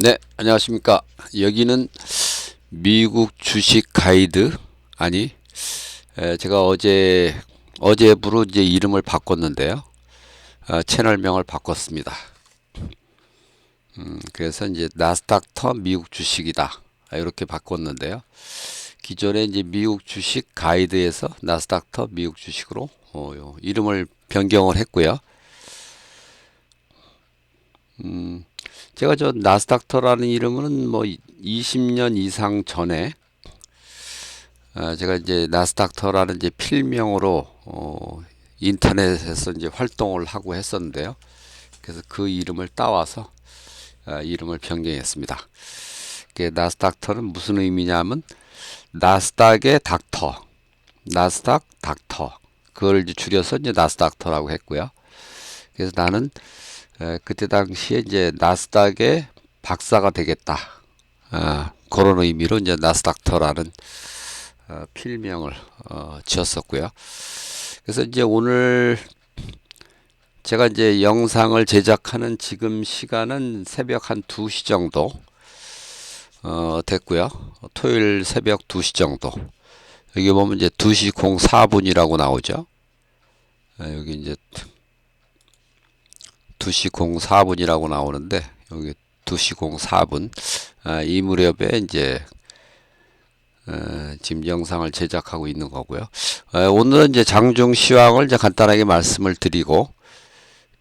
네, 안녕하십니까. 여기는 미국 주식 가이드, 아니, 제가 어제부로 이제 이름을 바꿨는데요. 채널명을 바꿨습니다. 그래서 이제 나스닥터 미국 주식이다. 이렇게 바꿨는데요. 기존에 이제 미국 주식 가이드에서 나스닥터 미국 주식으로 이름을 변경을 했고요. 제가 저 나스닥터라는 이름은 뭐 20년 이상 전에 제가 이제 나스닥터라는 이제 필명으로 인터넷에서 이제 활동을 하고 했었는데요. 그래서 그 이름을 따와서 이름을 변경했습니다. 나스닥터는 무슨 의미냐면 나스닥의 닥터, 나스닥 닥터. 그걸 이제 줄여서 이제 나스닥터라고 했고요. 그래서 나는 그때 당시에 이제 나스닥의 박사가 되겠다. 그런 의미로 이제 나스닥터라는 필명을 지었었고요. 그래서 이제 오늘 제가 이제 영상을 제작하는 지금 시간은 새벽 한 2시 정도 됐고요. 토요일 새벽 2시 정도. 여기 보면 이제 2시 04분이라고 나오죠. 여기 이제 2시 04분이라고 나오는데 여기 2시 04분 이 무렵에 이제 지금 영상을 제작하고 있는 거고요. 오늘은 이제 장중 시황을 이제 간단하게 말씀을 드리고,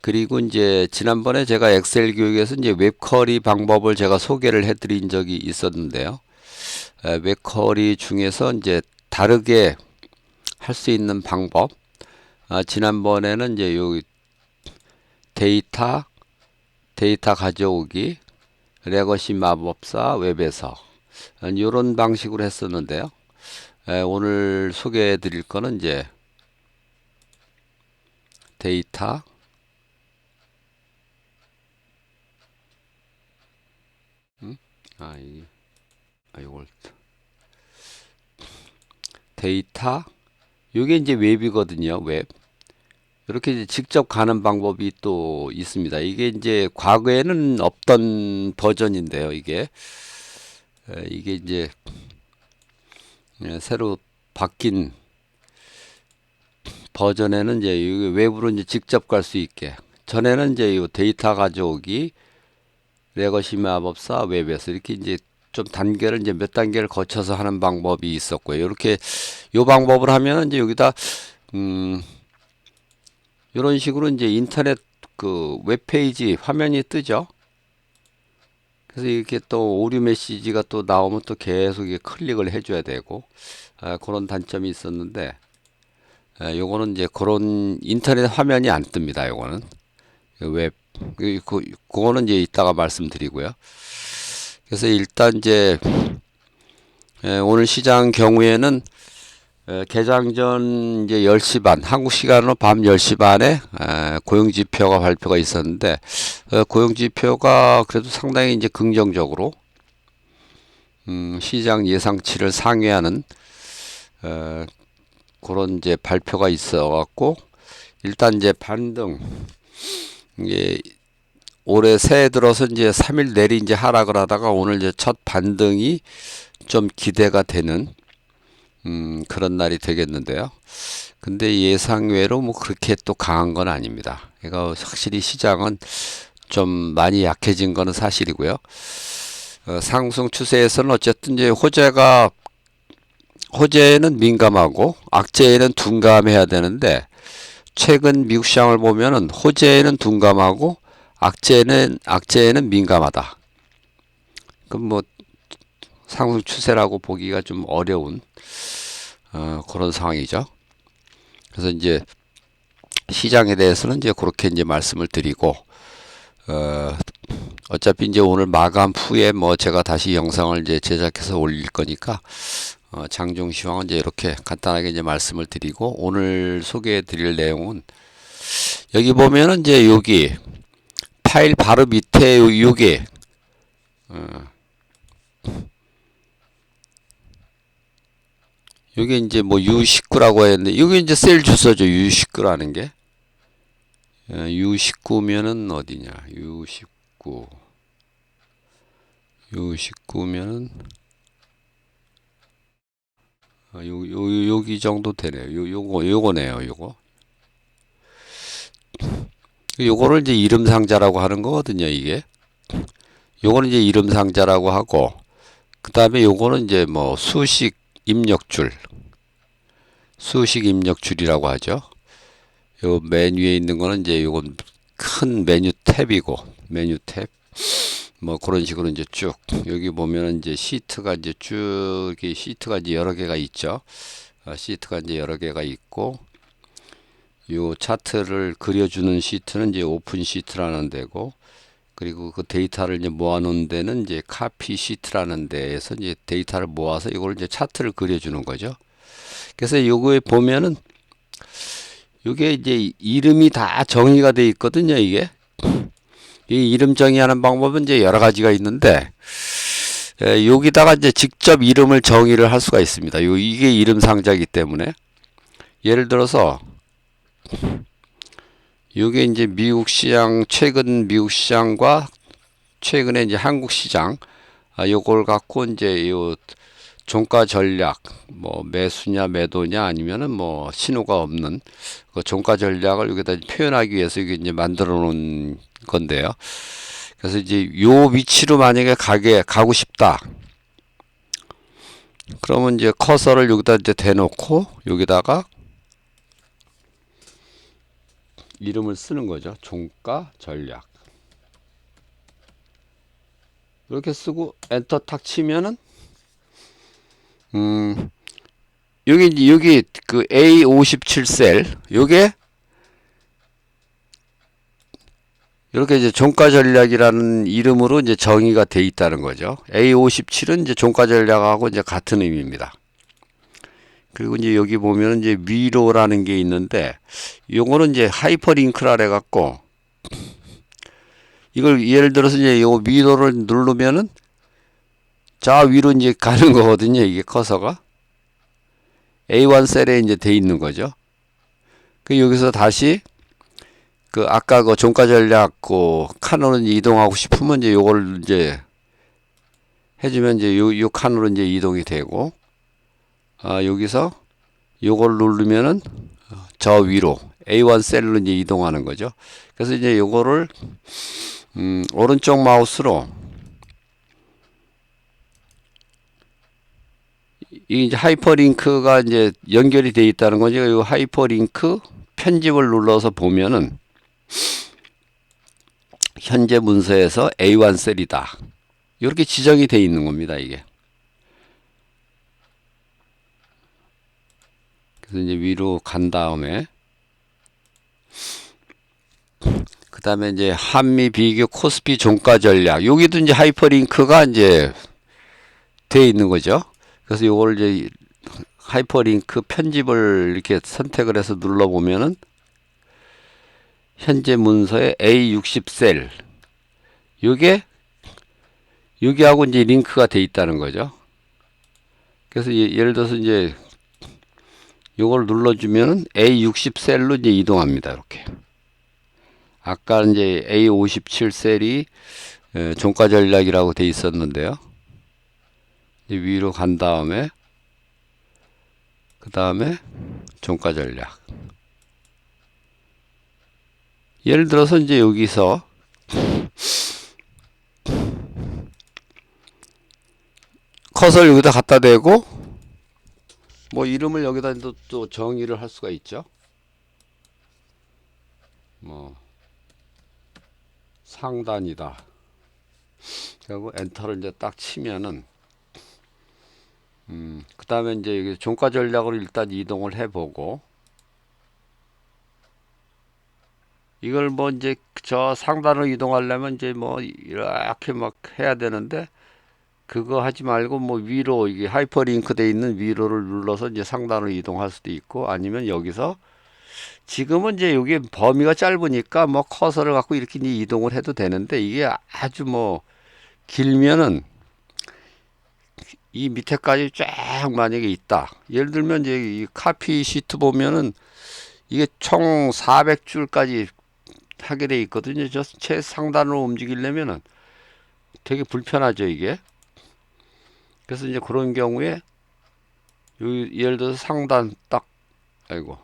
그리고 이제 지난번에 제가 엑셀 교육에서 이제 웹쿼리 방법을 제가 소개를 해드린 적이 있었는데요. 웹쿼리 중에서 이제 다르게 할 수 있는 방법, 지난번에는 이제 요 데이터 가져오기, 레거시 마법사 웹에서 이런 방식으로 했었는데요. 오늘 소개해 드릴 거는 이제 데이터 음? 아, 이, 이걸 데이터 요게 이제 웹이거든요. 웹. 이렇게 이제 직접 가는 방법이 또 있습니다. 이게 이제 과거에는 없던 버전인데요. 이게 이제 새로 바뀐 버전에는 이제 외부로 이제 직접 갈 수 있게. 전에는 이제 이 데이터 가져오기, 레거시 마법사 웹에서 이렇게 이제 좀 단계를 이제 몇 단계를 거쳐서 하는 방법이 있었고요. 이렇게 요 방법을 하면 이제 여기다 이런 식으로 이제 인터넷 그 웹페이지 화면이 뜨죠. 그래서 이렇게 또 오류 메시지가 또 나오면 또 계속 이게 클릭을 해줘야 되고 그런 단점이 있었는데 요거는 이제 그런 인터넷 화면이 안 뜹니다. 요거는 웹 그거는 이제 이따가 말씀드리고요. 그래서 일단 이제 오늘 시장 경우에는 개장 전 이제 10시 반, 한국 시간으로 밤 10시 반에 고용지표가 발표가 있었는데 고용지표가 그래도 상당히 이제 긍정적으로 시장 예상치를 상회하는 그런 이제 발표가 있어 갖고 일단 이제 반등 이게 올해 새해 들어서 이제 3일 내리 이제 하락을 하다가 오늘 이제 첫 반등이 좀 기대가 되는 그런 날이 되겠는데요. 근데 예상외로 뭐 그렇게 또 강한 건 아닙니다. 그러니까 확실히 시장은 좀 많이 약해진 거는 사실이고요. 상승 추세에서는 어쨌든 이제 호재에는 민감하고 악재에는 둔감해야 되는데 최근 미국 시장을 보면은 호재에는 둔감하고 악재에는 민감하다. 그럼 뭐 상승 추세라고 보기가 좀 어려운 그런 상황이죠. 그래서 이제 시장에 대해서는 이제 그렇게 이제 말씀을 드리고 어차피 이제 오늘 마감 후에 뭐 제가 다시 영상을 이제 제작해서 올릴 거니까 장중 시황은 이제 이렇게 간단하게 이제 말씀을 드리고 오늘 소개해 드릴 내용은 여기 보면은 이제 여기 파일 바로 밑에 요게 요게 이제 뭐 U19라고 했는데 이게 이제 셀 주소죠. U19라는 게 U19면은 어디냐? U19 요 19면은 여기 정도 되네요. 요거네요. 요거를 이제 이름 상자라고 하는 거거든요, 이게. 요거는 이제 이름 상자라고 하고, 그 다음에 요거는 이제 뭐 수식 입력줄이라고 하죠. 요 맨 위에 있는 거는 이제 요건 큰 메뉴 탭이고, 메뉴 탭. 뭐 그런 식으로 이제 쭉 여기 보면은 이제 시트가 이제 쭉 시트가 이제 여러 개가 있죠. 시트가 이제 여러 개가 있고, 요 차트를 그려주는 시트는 이제 오픈 시트라는 데고, 그리고 그 데이터를 이제 모아놓은 데는 이제 카피 시트라는 데에서 이제 데이터를 모아서 이걸 이제 차트를 그려주는 거죠. 그래서 요거에 보면은 요게 이제 이름이 다 정의가 돼 있거든요. 이게 이 이름 정의하는 방법은 이제 여러 가지가 있는데, 여기다가 이제 직접 이름을 정의를 할 수가 있습니다. 이게 이름 상자이기 때문에, 예를 들어서 요게 이제 미국 시장, 최근 미국 시장과 최근에 이제 한국 시장, 요걸 갖고 이제 요 종가 전략, 뭐 매수냐 매도냐 아니면은 뭐 신호가 없는 그 종가 전략을 여기다 표현하기 위해서 이게 이제 만들어 놓은 건데요. 그래서 이제 요 위치로 만약에 가고 싶다. 그러면 이제 커서를 여기다 이제 대놓고 여기다가 이름을 쓰는 거죠. 종가 전략. 이렇게 쓰고 엔터 탁 치면은 여기 그 A57셀 요게 이렇게 이제 종가 전략이라는 이름으로 이제 정의가 돼 있다는 거죠. A57은 이제 종가 전략하고 이제 같은 의미입니다. 그리고 이제 여기 보면은 이제 위로라는 게 있는데, 요거는 이제 하이퍼링크라 해 갖고, 이걸 예를 들어서 이제 요 위로를 누르면은 좌위로 이제 가는 거거든요. 이게 커서가 A1 셀에 이제 돼 있는 거죠. 그 여기서 다시 그 아까 그 종가 전략 그 칸으로 이동하고 싶으면 이제 요걸 이제 해주면 이제 요 칸으로 이제 이동이 되고, 여기서 요걸 누르면은 저 위로 A1 셀로 이제 이동하는 거죠. 그래서 이제 요거를 오른쪽 마우스로 이 이제 하이퍼링크가 이제 연결이 돼 있다는 거죠. 이 하이퍼링크 편집을 눌러서 보면은 현재 문서에서 A1 셀이다. 이렇게 지정이 돼 있는 겁니다, 이게. 그래서 이제 위로 간 다음에 그 다음에 이제 한미 비교 코스피 종가 전략. 여기도 이제 하이퍼링크가 이제 돼 있는 거죠. 그래서 요걸 이제 하이퍼링크 편집을 이렇게 선택을 해서 눌러보면은 현재 문서의 A60셀 요게 여기하고 이제 링크가 돼 있다는 거죠. 그래서 예를 들어서 이제 요걸 눌러주면은 A60셀로 이제 이동합니다. 이렇게. 아까 이제 A57셀이 종가 전략이라고 돼 있었는데요. 위로 간 다음에 그 다음에 종가 전략. 예를 들어서 이제 여기서 커서를 여기다 갖다 대고 뭐 이름을 여기다 또 정의를 할 수가 있죠. 뭐 상단이다. 그리고 엔터를 이제 딱 치면은 그 다음에 이제 여기 종가 전략으로 일단 이동을 해보고, 이걸 뭐 이제 저 상단으로 이동하려면 이제 뭐 이렇게 막 해야 되는데, 그거 하지 말고 뭐 위로 이게 하이퍼링크 돼 있는 위로를 눌러서 이제 상단으로 이동할 수도 있고, 아니면 여기서 지금은 이제 여기 범위가 짧으니까 뭐 커서를 갖고 이렇게 이제 이동을 해도 되는데, 이게 아주 뭐 길면은 이 밑에까지 쫙 만약에 있다. 예를 들면 이제 이 카피 시트 보면은 이게 총 400줄까지 하게 돼 있거든요. 저 최상단으로 움직이려면은 되게 불편하죠, 이게. 그래서 이제 그런 경우에 예를 들어서 상단 딱, 아이고,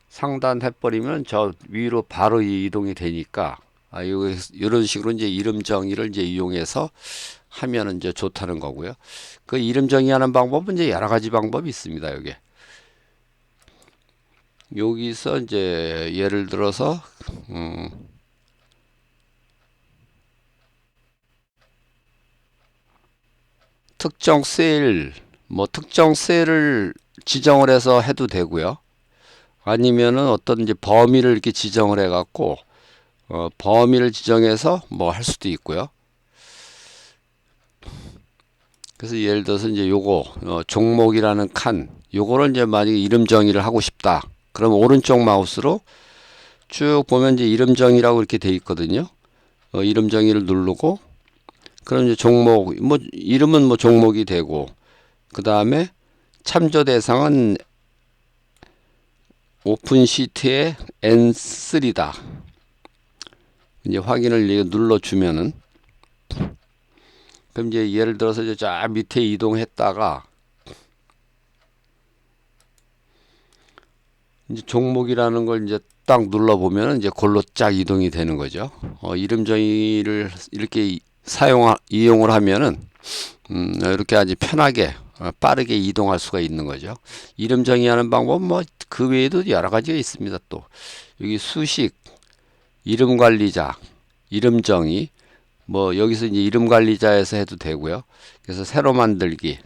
상단 해버리면 저 위로 바로 이동이 되니까, 이런 식으로 이제 이름 정의를 이제 이용해서 하면은 이제 좋다는 거고요. 그 이름 정의하는 방법은 이제 여러 가지 방법이 있습니다. 여기서 이제 예를 들어서 특정 셀, 뭐 특정 셀을 지정을 해서 해도 되고요. 아니면은 어떤 이제 범위를 이렇게 지정을 해갖고 범위를 지정해서 뭐 할 수도 있고요. 그래서 예를 들어서 이제 요거 종목이라는 칸, 요거를 이제 만약에 이름 정의를 하고 싶다. 그럼 오른쪽 마우스로 쭉 보면 이제 이름 정의라고 이렇게 돼 있거든요. 이름 정의를 누르고 그럼 이제 종목, 뭐 이름은 뭐 종목이 되고, 그 다음에 참조 대상은 오픈 시트의 N3다. 이제 확인을 눌러주면은, 그럼 이제 예를 들어서 이제 쫙 밑에 이동했다가, 이제 종목이라는 걸 이제 딱 눌러보면은 이제 그걸로 쫙 이동이 되는 거죠. 이름 정의를 이렇게 이용을 하면은, 이렇게 아주 편하게, 빠르게 이동할 수가 있는 거죠. 이름 정의하는 방법은 뭐 그 외에도 여러 가지가 있습니다. 또 여기 수식, 이름 관리자, 이름 정의, 뭐 여기서 이제 이름 관리자에서 해도 되고요. 그래서 새로 만들기.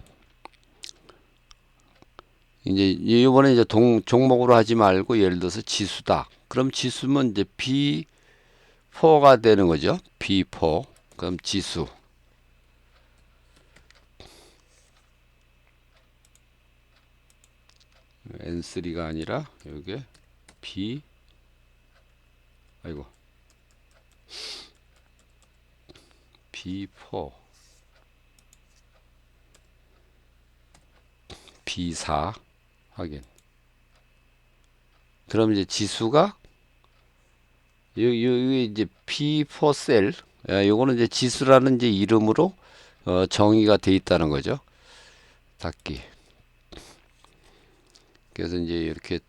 이제 이번에 이제 종목으로 하지 말고 예를 들어서 지수다. 그럼 지수면 이제 B4가 되는 거죠. B4. 그럼 지수. N3가 아니라 여기 B, 아이고, B4, B4 확인. 그럼 이제 지수가 여기 이제 B4 셀, 요거는 이제 지수라는 이제 이름으로 정의가 돼 있다는 거죠. 닫기. 그래서 이제 이렇게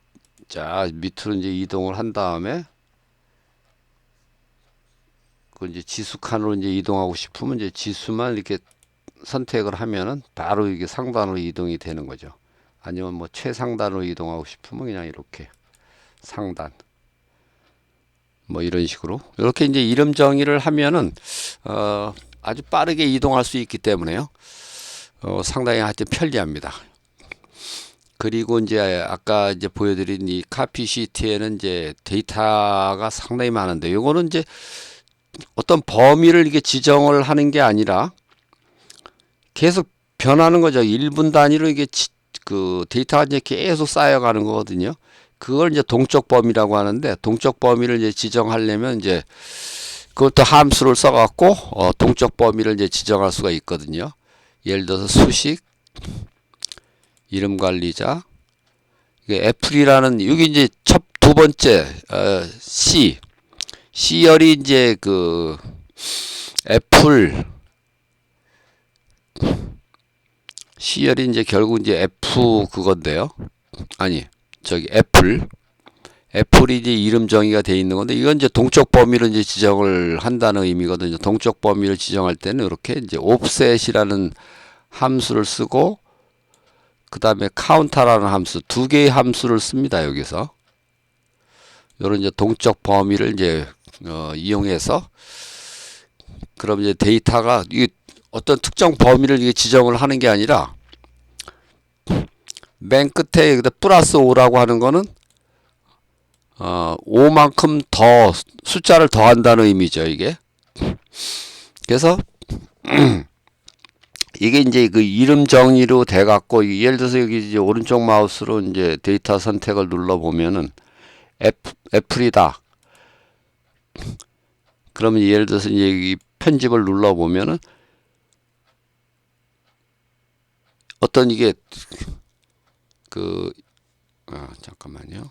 자 밑으로 이제 이동을 한 다음에 그 이제 지수 칸으로 이제 이동하고 싶으면 이제 지수만 이렇게 선택을 하면은 바로 이게 상단으로 이동이 되는 거죠. 아니면 뭐 최상단으로 이동하고 싶으면 그냥 이렇게 상단 뭐 이런 식으로 이렇게 이제 이름 정의를 하면은 아주 빠르게 이동할 수 있기 때문에요. 상당히 하여튼 편리합니다. 그리고 이제 아까 이제 보여드린 이 카피 시트에는 이제 데이터가 상당히 많은데 요거는 이제 어떤 범위를 이게 지정을 하는 게 아니라 계속 변하는 거죠. 1분 단위로 이게 그 데이터가 이제 계속 쌓여가는 거거든요. 그걸 이제 동적 범위라고 하는데 동적 범위를 이제 지정하려면 이제 그것도 함수를 써갖고 동적 범위를 이제 지정할 수가 있거든요. 예를 들어서 수식, 이름 관리자, 이게 애플이라는 여기 이제 두 번째 C열이 이제 그 애플 C열이 이제 결국 이제 F 그건데요. 아니 저기 애플이 이제 이름 정의가 돼 있는 건데 이건 이제 동적 범위를 이제 지정을 한다는 의미거든요. 동적 범위를 지정할 때는 이렇게 이제 offset이라는 함수를 쓰고 그 다음에 카운터라는 함수 두 개의 함수를 씁니다. 여기서 이런 이제 동적 범위를 이제 이용해서 그럼 이제 데이터가 이게 어떤 특정 범위를 이게 지정을 하는 게 아니라 맨 끝에 여기다 플러스 5라고 하는 거는 5만큼 더 숫자를 더한다는 의미죠. 이게 그래서 이게 이제 그 이름 정의로 돼 갖고 예를 들어서 여기 이제 오른쪽 마우스로 이제 데이터 선택을 눌러 보면은 애플이다. 그러면 예를 들어서 이제 이 편집을 눌러 보면은 어떤 이게 잠깐만요.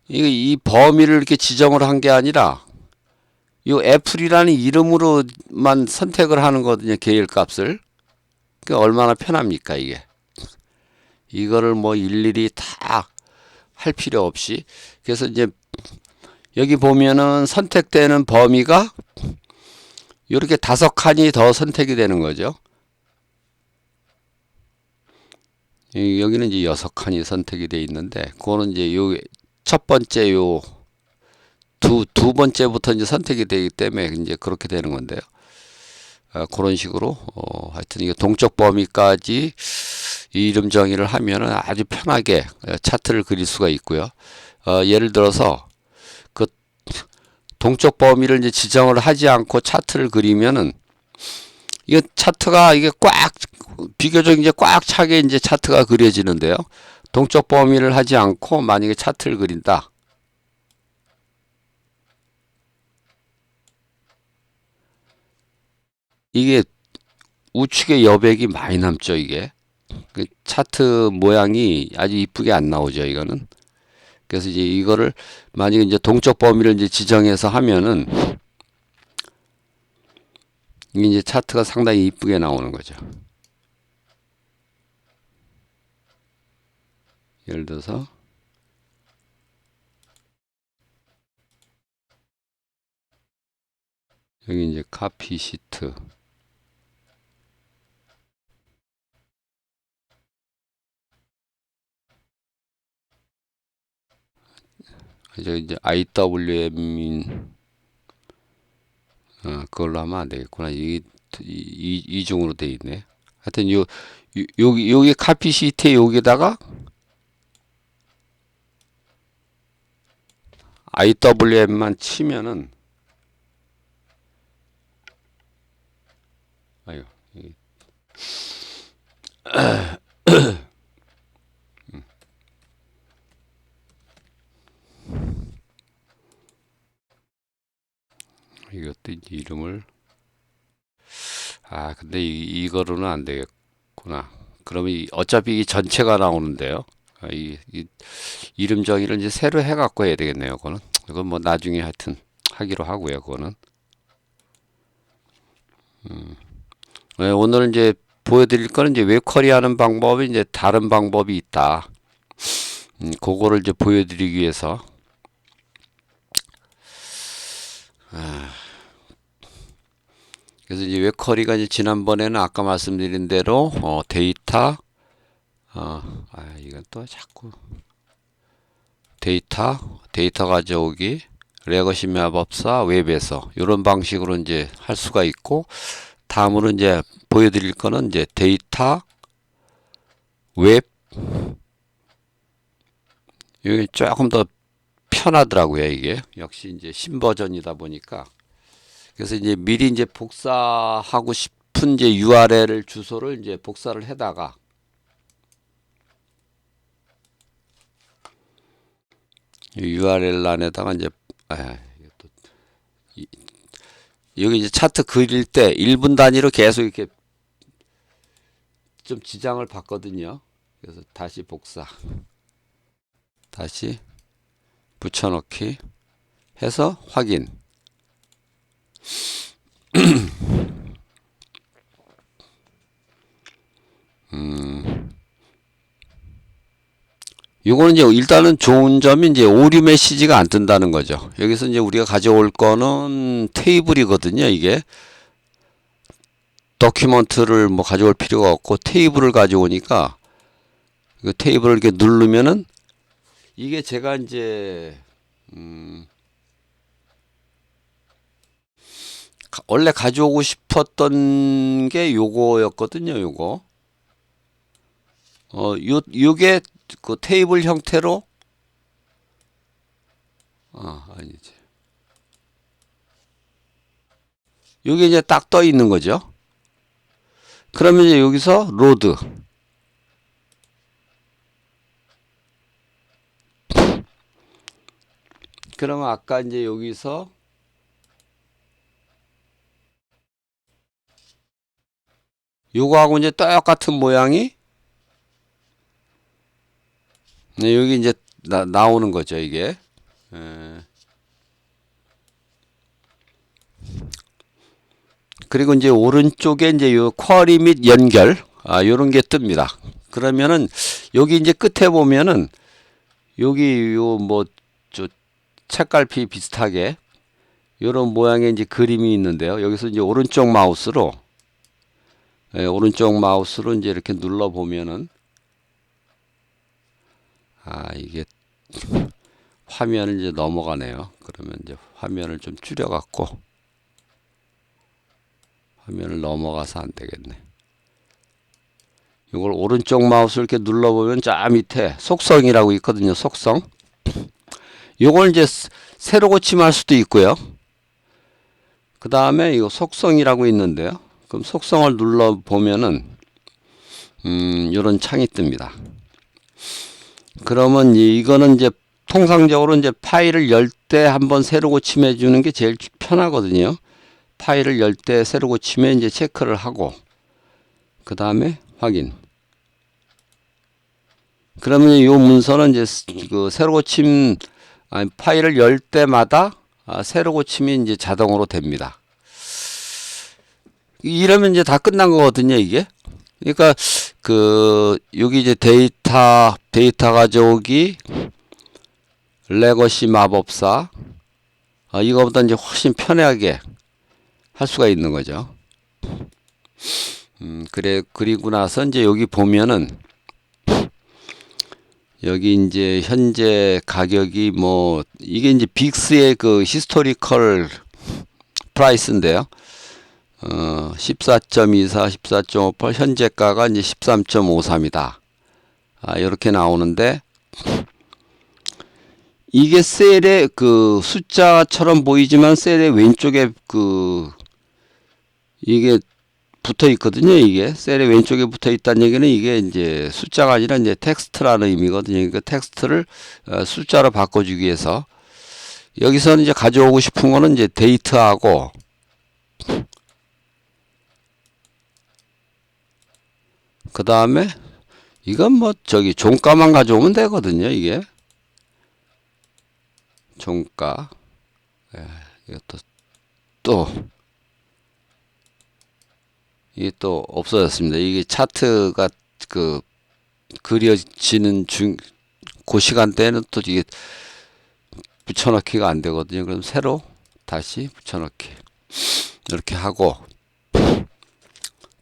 이 범위를 이렇게 지정을 한 게 아니라 이 애플이라는 이름으로만 선택을 하는 거거든요. 계열 값을. 그 얼마나 편합니까 이게. 이거를 뭐 일일이 다 할 필요 없이. 그래서 이제 여기 보면은 선택되는 범위가 이렇게 5칸이 더 선택이 되는 거죠. 여기는 이제 6칸이 선택이 돼 있는데, 그거는 이제 요 첫 번째 요 두 번째부터 이제 선택이 되기 때문에 이제 그렇게 되는 건데요. 그런 식으로 하여튼 이게 동적 범위까지 이 이름 정의를 하면은 아주 편하게 차트를 그릴 수가 있고요. 예를 들어서 그 동적 범위를 이제 지정을 하지 않고 차트를 그리면은 이게 차트가 이게 꽉 비교적 이제 꽉 차게 이제 차트가 그려지는데요. 동적 범위를 하지 않고 만약에 차트를 그린다. 이게 우측에 여백이 많이 남죠, 이게. 그 차트 모양이 아주 이쁘게 안 나오죠, 이거는. 그래서 이제 이거를 만약에 이제 동적 범위를 이제 지정해서 하면은 이게 이제 차트가 상당히 이쁘게 나오는 거죠. 예를 들어서 여기 이제 카피 시트. 이제 IWM인 그걸로 하면 안 되겠구나. 이중으로 돼 있네. 하여튼 여기 카피 시트에 여기다가 IWM만 치면은 아유 이것도 이제 이름을 근데 이거로는 안 되겠구나. 그러면 어차피 이 전체가 나오는데요. 이 이름 정의를 이제 새로 해갖고 해야 되겠네요. 그거는 이건 뭐 나중에 하여튼 하기로 하고요. 그거는 네, 오늘 이제 보여드릴 거는 이제 웹쿼리 하는 방법이 이제 다른 방법이 있다. 그거를 이제 보여드리기 위해서 그래서 이제 웹쿼리가 이제 지난번에는 아까 말씀드린 대로 데이터 이건 또 자꾸 데이터 가져오기 레거시 마법사 웹에서 이런 방식으로 이제 할 수가 있고, 다음으로 이제 보여드릴 거는 이제 데이터 웹. 이게 조금 더 편하더라고요. 이게 역시 이제 신버전이다 보니까. 그래서 이제 미리 이제 복사하고 싶은 이제 URL 주소를 이제 복사를 해다가 URL 안에다가 이제 여기 이제 차트 그릴 때 1분 단위로 계속 이렇게 좀 지장을 받거든요. 그래서 다시 복사, 다시 붙여넣기 해서 확인. 요거는 이제 일단은 좋은 점이 이제 오류 메시지가 안 뜬다는 거죠. 여기서 이제 우리가 가져올 거는 테이블이거든요. 이게 도큐먼트를 뭐 가져올 필요가 없고 테이블을 가져오니까 그 테이블을 이렇게 누르면은 이게 제가 이제 원래 가져오고 싶었던 게 요거였거든요. 요게 그 테이블 형태로 아니지. 요게 이제 딱 떠 있는 거죠. 그러면 이제 여기서 로드. 그러면 아까 이제 여기서 요거하고 이제 똑같은 모양이 여기 이제 나오는 거죠, 이게. 그리고 이제 오른쪽에 이제 요 쿼리 및 연결 요런 게 뜹니다. 그러면은 여기 이제 끝에 보면은 여기 요 뭐 저 책갈피 비슷하게 요런 모양의 이제 그림이 있는데요. 여기서 이제 오른쪽 마우스로 이제 이렇게 눌러 보면은 이게 화면을 이제 넘어가네요. 그러면 이제 화면을 좀 줄여 갖고 화면을 넘어가서 안 되겠네. 이걸 오른쪽 마우스 이렇게 눌러보면 저 밑에 속성이라고 있거든요. 속성. 이걸 이제 새로 고침할 수도 있고요. 그 다음에 이거 속성이라고 있는데요. 그럼 속성을 눌러보면은 이런 창이 뜹니다. 그러면 이거는 이제 통상적으로 이제 파일을 열 때 한번 새로 고침해 주는 게 제일 편하거든요. 파일을 열 때 새로 고침해 이제 체크를 하고 그 다음에 확인. 그러면 이 문서는 이제 그 새로 고침 파일을 열 때마다 새로 고침이 이제 자동으로 됩니다. 이러면 이제 다 끝난 거거든요, 이게. 그러니까 여기 이제 데이터 가져오기, 레거시 마법사, 이거보다 이제 훨씬 편하게 할 수가 있는 거죠. 그리고 나서 이제 여기 보면은 여기 이제 현재 가격이 뭐 이게 이제 빅스의 그 히스토리컬 프라이스인데요. 14.24, 14.58 현재가가 이제 13.53이다. 이렇게 나오는데 이게 셀의 그 숫자처럼 보이지만 셀의 왼쪽에 이게 붙어 있거든요. 이게 셀의 왼쪽에 붙어 있다는 얘기는 이게 이제 숫자가 아니라 이제 텍스트라는 의미거든요. 그러니까 텍스트를 숫자로 바꿔주기 위해서 여기서는 이제 가져오고 싶은 거는 이제 데이트하고 그 다음에 이건 뭐 종가만 가져오면 되거든요. 이게 종가. 이것도 이게 또 없어졌습니다. 이게 차트가 그려지는 그 시간대에는 또 이게 붙여넣기가 안 되거든요. 그럼 새로 다시 붙여넣기 이렇게 하고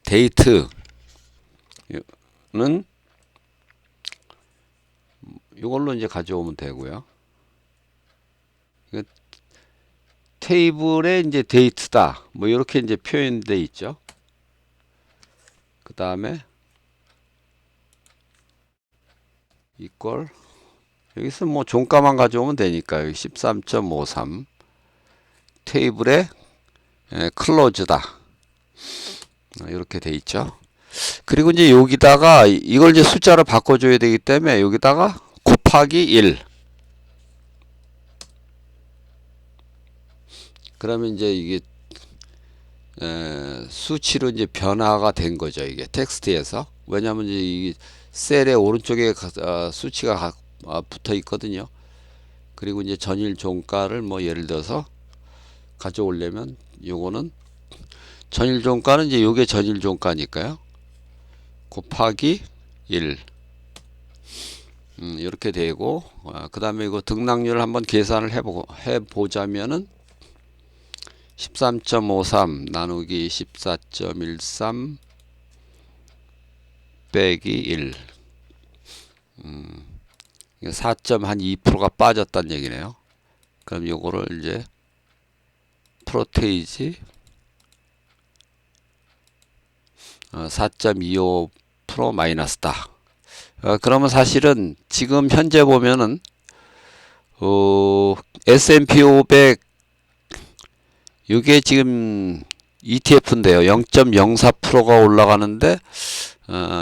데이트는 이걸로 이제 가져오면 되고요. 테이블에 이제 데이트다 뭐 이렇게 이제 표현돼 있죠. 그 다음에 이꼴 여기서 뭐 종가만 가져오면 되니까 여기 13.53 테이블에 클로즈다 이렇게 돼 있죠. 그리고 이제 여기다가 이걸 이제 숫자로 바꿔줘야 되기 때문에 여기다가 곱하기 1 그러면 이제 이게 수치로 이제 변화가 된 거죠. 이게 텍스트에서. 왜냐하면 이제 이 셀의 오른쪽에 수치가 붙어 있거든요. 그리고 이제 전일 종가를 뭐 예를 들어서 가져오려면 요거는 전일 종가는 이제 요게 전일 종가니까요. 곱하기 1 이렇게 되고 그 다음에 이거 등락률을 한번 계산을 해보자면은 13.53 나누기 14.13 빼기 1 4.2%가 빠졌다는 얘기네요. 그럼 요거를 이제 프로테이지 4.25% 마이너스다. 그러면 사실은 지금 현재 보면은 S&P 500 이게 지금 ETF인데요. 0.04%가 올라가는데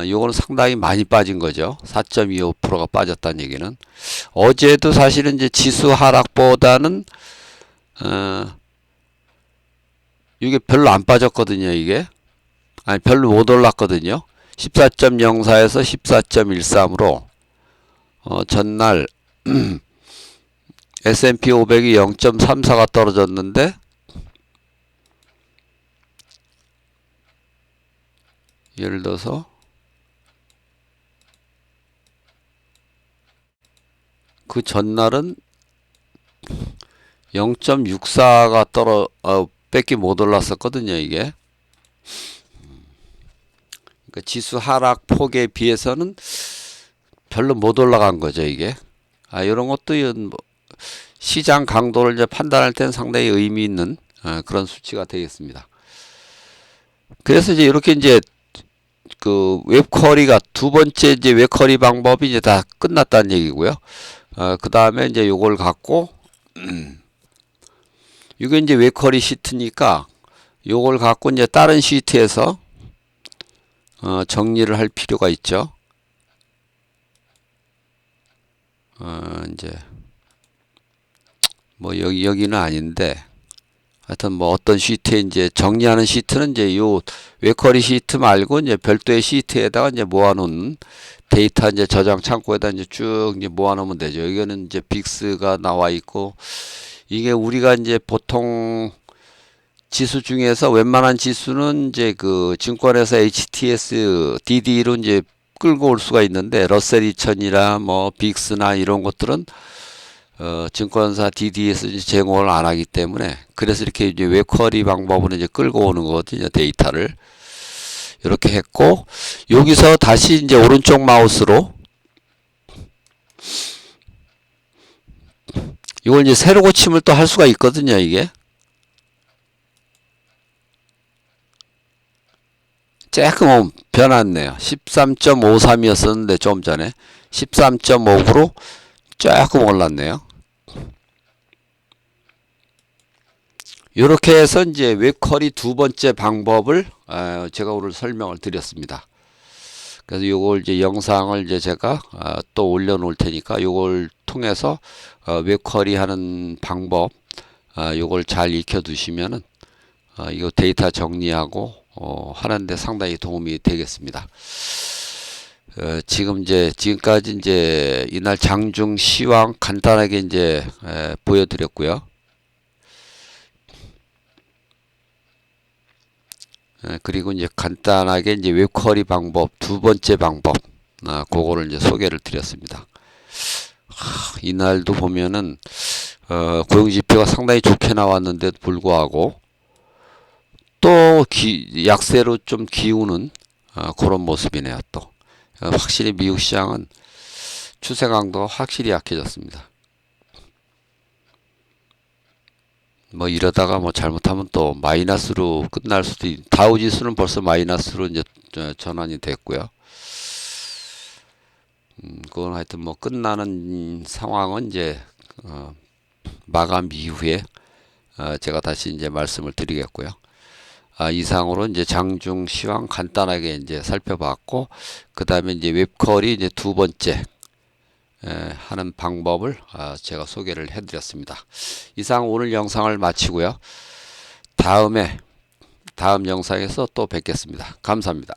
요거는 상당히 많이 빠진 거죠. 4.25%가 빠졌다는 얘기는 어제도 사실은 이제 지수 하락보다는 이게 별로 안 빠졌거든요. 이게 별로 못 올랐거든요. 14.04에서 14.13으로 전날 S&P 500이 0.34가 떨어졌는데 예를 들어서 그 전날은 0.64가 뺏기 못 올랐었거든요, 이게. 그러니까 지수 하락 폭에 비해서는 별로 못 올라간 거죠, 이게. 이런 것도 뭐 시장 강도를 이제 판단할 때는 상당히 의미 있는 그런 수치가 되겠습니다. 그래서 이제 이렇게 이제 그 웹쿼리가 두 번째 이제 웹쿼리 방법이 이제 다 끝났다는 얘기고요. 그 다음에 이제 요걸 갖고 이게 이제 웹쿼리 시트니까 요걸 갖고 이제 다른 시트에서 정리를 할 필요가 있죠. 이제 뭐 여기는 아닌데 하여튼 뭐 어떤 시트에 이제 정리하는 시트는 이제 요 웹쿼리 시트 말고 이제 별도의 시트에다가 이제 모아놓는 데이터 이제 저장 창고에다 이제 쭉 이제 모아놓으면 되죠. 이거는 이제 빅스가 나와 있고 이게 우리가 이제 보통 지수 중에서 웬만한 지수는 이제 그 증권회사 HTS, DD로 이제 끌고 올 수가 있는데 러셀 2000이나 뭐 빅스나 이런 것들은 증권사 DD에서 제공을 안 하기 때문에 그래서 이렇게 이제 웹쿼리 방법으로 이제 끌고 오는 거거든요. 데이터를 이렇게 했고 여기서 다시 이제 오른쪽 마우스로 이걸 이제 새로 고침을 또 할 수가 있거든요. 이게 조금 변했네요. 13.53이었었는데 좀 전에 13.5로 조금 올랐네요. 이렇게 해서 이제 웹쿼리 두 번째 방법을 제가 오늘 설명을 드렸습니다. 그래서 요걸 이제 영상을 이제 제가 또 올려 놓을 테니까 요걸 통해서 웹쿼리 하는 방법 요걸 잘 익혀 두시면은 이거 데이터 정리하고 하는데 상당히 도움이 되겠습니다. 지금까지 이제 이날 장중 시황 간단하게 이제 보여드렸고요. 그리고 이제 간단하게 이제 웹쿼리 방법 두 번째 방법 그거를 이제 소개를 드렸습니다. 이날도 보면은 고용지표가 상당히 좋게 나왔는데도 불구하고 또 약세로 좀 기우는 그런 모습이네요. 또 확실히 미국 시장은 추세 강도가 확실히 약해졌습니다. 뭐 이러다가 뭐 잘못하면 또 마이너스로 끝날 수도 다우 지수는 벌써 마이너스로 이제 전환이 됐고요. 그건 하여튼 뭐 끝나는 상황은 이제 마감 이후에 제가 다시 이제 말씀을 드리겠고요. 이상으로 이제 장중 시황 간단하게 이제 살펴봤고 그 다음에 이제 웹쿼리 이제 두 번째 하는 방법을 제가 소개를 해드렸습니다. 이상 오늘 영상을 마치고요. 다음 영상에서 또 뵙겠습니다. 감사합니다.